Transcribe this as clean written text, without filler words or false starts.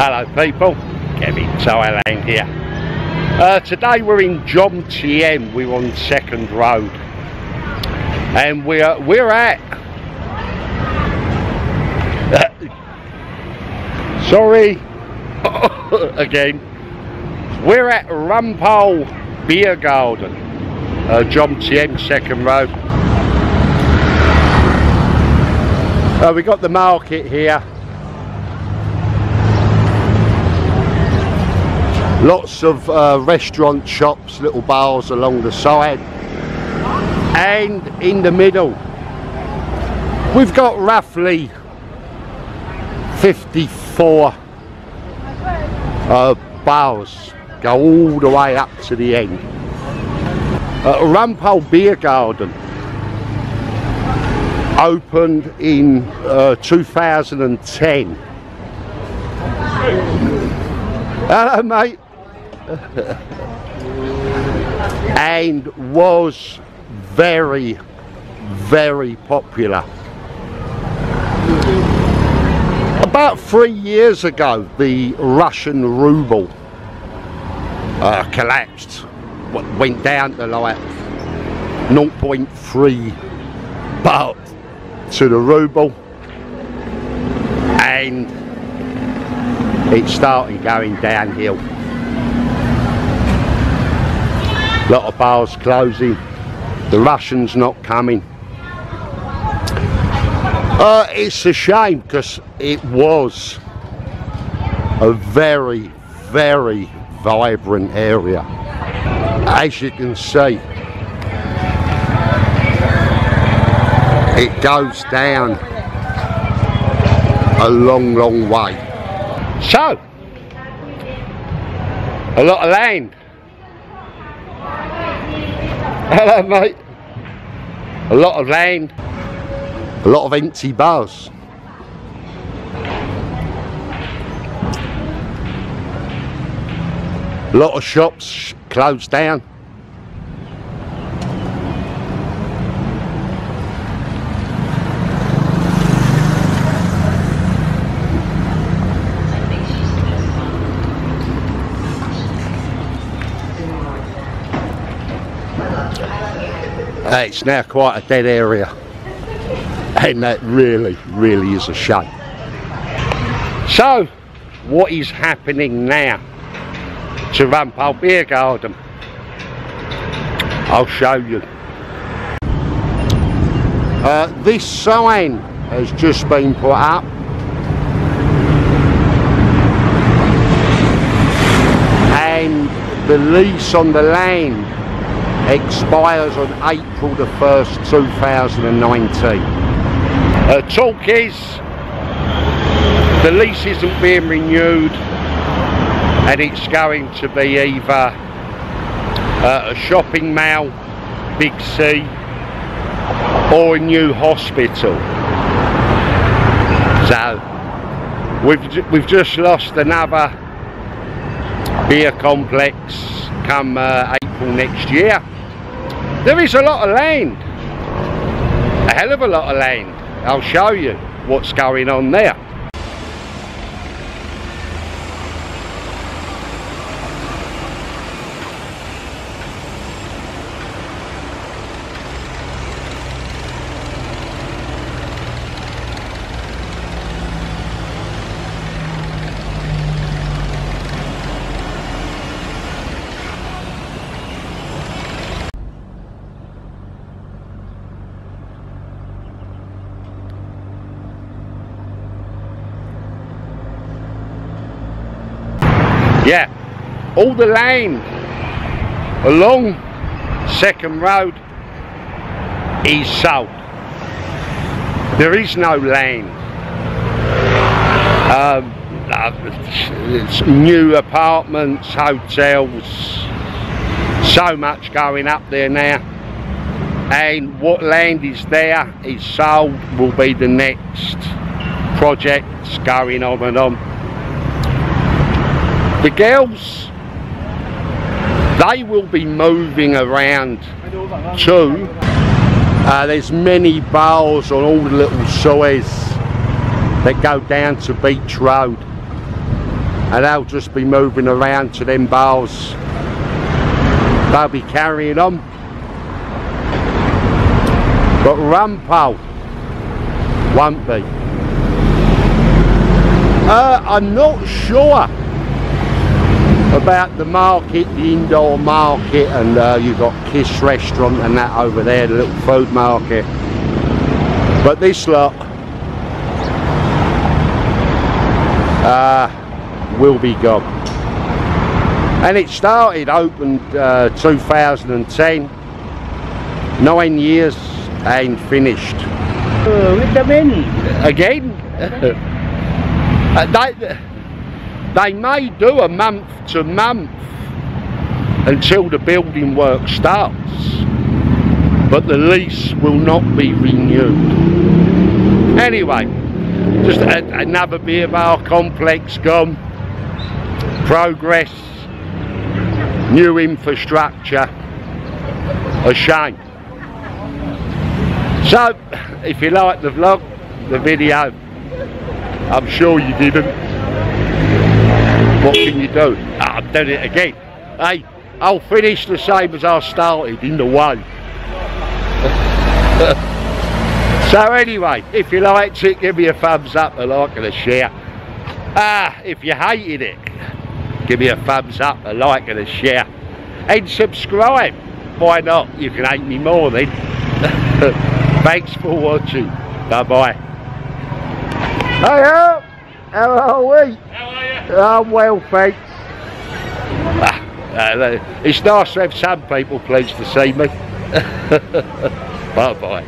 Hello people, Kev-In-Thailand here. Today we're in Jomtien, we're on 2nd Road. And we're at... sorry, again. We're at Rompho Beer Garden, Jomtien, 2nd Road. We got the market here. Lots of restaurant shops, little bars along the side, and in the middle we've got roughly 54 bars, go all the way up to the end. Rompho Beer Garden opened in 2010. Hello mate. And was very popular. About 3 years ago the Russian ruble collapsed, went down to like 0.3 baht to the ruble, and it started going downhill. A lot of bars closing, the Russians not coming. It's a shame because it was a very vibrant area. As you can see, it goes down a long way. So, a lot of land. Hello mate. A lot of land, a lot of empty bars. A lot of shops closed down. It's now quite a dead area, and that really is a shame. So, what is happening now to Rompho Beer Garden? I'll show you. This sign has just been put up. And the lease on the land expires on April the 1st, 2019. Talk is the lease isn't being renewed, and it's going to be either a shopping mall, Big C, or a new hospital. So we've just lost another beer complex come April next year. There is a lot of land, a hell of a lot of land. I'll show you what's going on there. Yeah, all the land along 2nd Road is sold. There is no land. It's new apartments, hotels, so much going up there now. And what land is there is sold, will be the next projects going on and on. The girls, they will be moving around too. There's many bars on all the little sides that go down to Beach Road. and they'll just be moving around to them bars. They'll be carrying on. But Rompho won't be. I'm not sure about the market, the indoor market, and you've got Kiss Restaurant and that over there, the little food market. But this lot will be gone. And it started, opened 2010, 9 years and finished. Again? They may do a month to month until the building work starts, but the lease will not be renewed. Anyway, just another beer bar complex gone. Progress, new infrastructure, a shame. So, if you like the vlog, the video, I'm sure you didn't. What can you do? I've done it again. Hey, I'll finish the same as I started, in the way. So anyway, if you liked it, give me a thumbs up, a like and a share. If you hated it, give me a thumbs up, a like and a share. And subscribe. Why not? You can hate me more then. Thanks for watching. Bye bye. Hey, how are we? How are you? I'm well, thanks. It's nice to have some people pleased to see me. Bye bye.